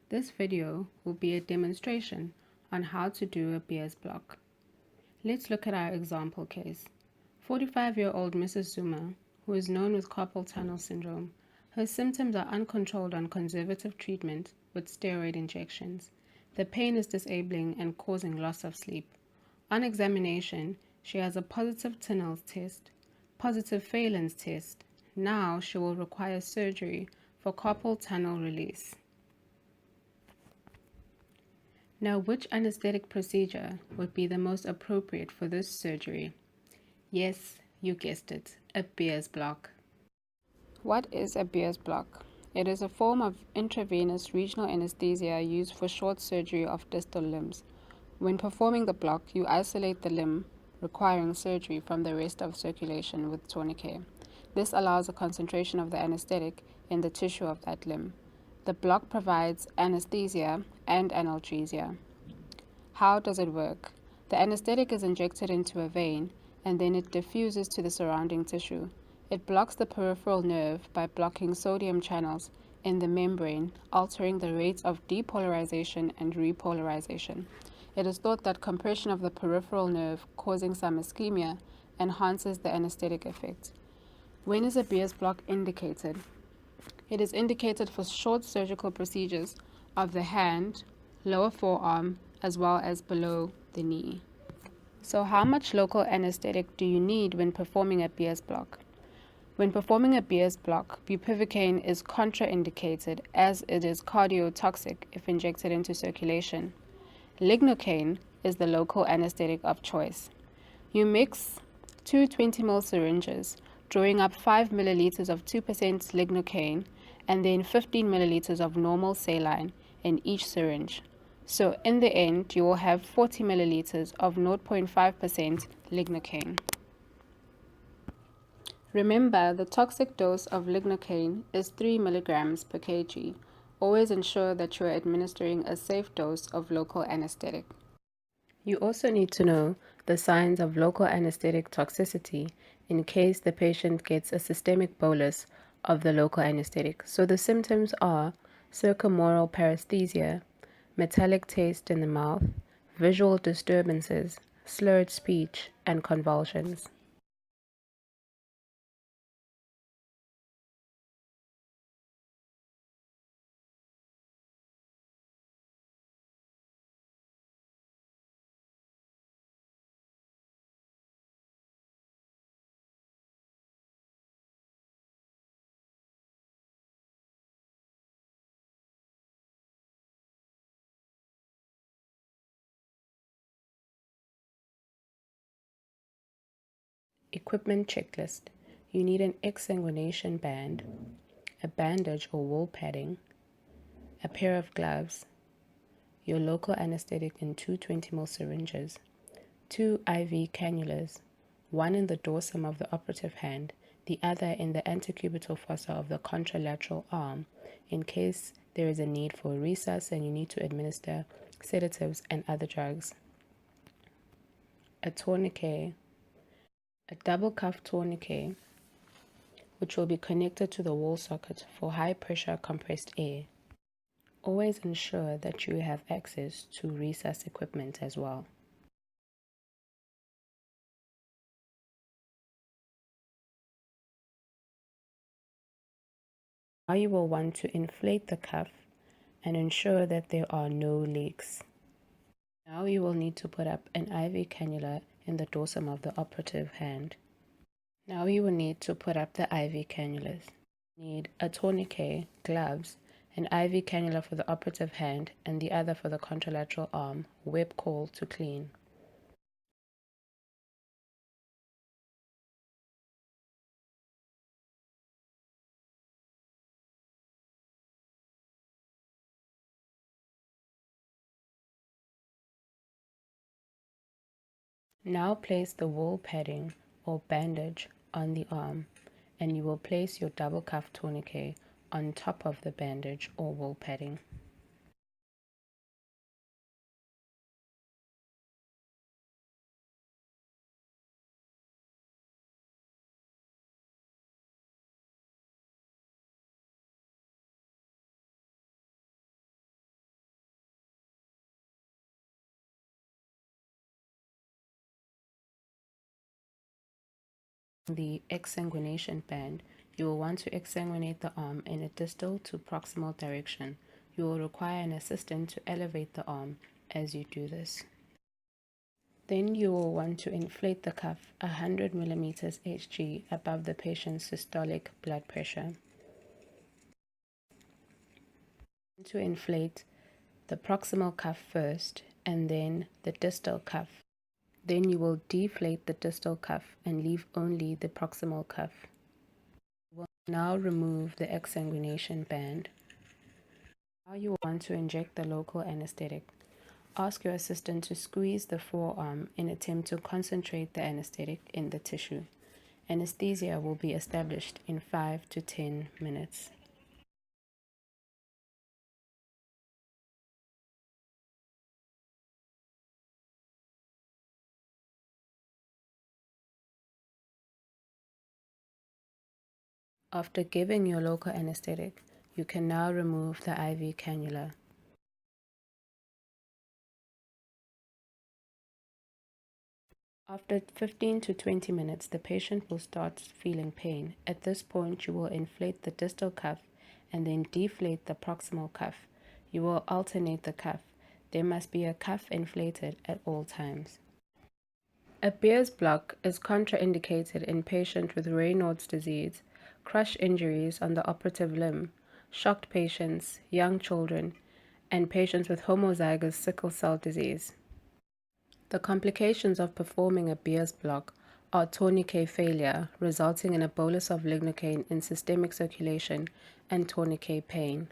This video will be a demonstration on how to do a biers block. Let's look at our example case. 45-year-old Mrs. Zuma, who is known with carpal tunnel syndrome, her symptoms are uncontrolled on conservative treatment with steroid injections. The pain is disabling and causing loss of sleep. On examination, she has a positive Tinel's test, positive Phelan's test. Now she will require surgery for carpal tunnel release. Now, which anesthetic procedure would be the most appropriate for this surgery? Yes, you guessed it, a biers block. What is a biers block? It is a form of intravenous regional anesthesia used for short surgery of distal limbs. When performing the block, you isolate the limb requiring surgery from the rest of circulation with tourniquet. This allows a concentration of the anesthetic in the tissue of that limb. The block provides anesthesia and analgesia. How does it work? The anesthetic is injected into a vein and then it diffuses to the surrounding tissue. It blocks the peripheral nerve by blocking sodium channels in the membrane, altering the rates of depolarization and repolarization. It is thought that compression of the peripheral nerve, causing some ischemia, enhances the anesthetic effect. When is a biers block indicated? It is indicated for short surgical procedures of the hand, lower forearm, as well as below the knee. So how much local anesthetic do you need when performing a biers block? When performing a biers block, bupivacaine is contraindicated as it is cardiotoxic if injected into circulation. Lignocaine is the local anesthetic of choice. You mix two 20 ml syringes, drawing up 5 milliliters of 2% lignocaine and then 15 milliliters of normal saline in each syringe. So in the end, you will have 40 milliliters of 0.5% lignocaine. Remember, the toxic dose of lignocaine is 3 milligrams per kg. Always ensure that you are administering a safe dose of local anesthetic. You also need to know the signs of local anesthetic toxicity in case the patient gets a systemic bolus of the local anesthetic. So the symptoms are circumoral paresthesia, metallic taste in the mouth, visual disturbances, slurred speech, and convulsions. Equipment checklist. You need an exsanguination band, a bandage or wool padding, a pair of gloves, your local anesthetic in two 20 ml syringes, 2 IV cannulas, one in the dorsum of the operative hand, the other in the antecubital fossa of the contralateral arm, in case there is a need for resus and you need to administer sedatives and other drugs. A tourniquet, a double cuff tourniquet, which will be connected to the wall socket for high pressure compressed air. Always ensure that you have access to resus equipment as well. Now you will want to inflate the cuff and ensure that there are no leaks. Now you will need to put up an IV cannula in the dorsum of the operative hand. Now you will need to put up the IV cannulas. You need a tourniquet, gloves, an IV cannula for the operative hand and the other for the contralateral arm, web call to clean. Now place the wool padding or bandage on the arm and you will place your double cuff tourniquet on top of the bandage or wool padding. the exsanguination band, you will want to exsanguinate the arm in a distal to proximal direction. You will require an assistant to elevate the arm as you do this. Then you will want to inflate the cuff 100 millimeters Hg above the patient's systolic blood pressure. To inflate the proximal cuff first and then the distal cuff. Then you will deflate the distal cuff and leave only the proximal cuff. You will now remove the exsanguination band. Now you will want to inject the local anesthetic. Ask your assistant to squeeze the forearm in attempt to concentrate the anesthetic in the tissue. Anesthesia will be established in 5 to 10 minutes. After giving your local anesthetic, you can now remove the IV cannula. After 15 to 20 minutes, the patient will start feeling pain. At this point, you will inflate the distal cuff and then deflate the proximal cuff. You will alternate the cuff. There must be a cuff inflated at all times. A biers block is contraindicated in patients with Raynaud's disease, crush injuries on the operative limb, shocked patients, young children, and patients with homozygous sickle cell disease. The complications of performing a biers block are tourniquet failure, resulting in a bolus of lignocaine in systemic circulation and tourniquet pain.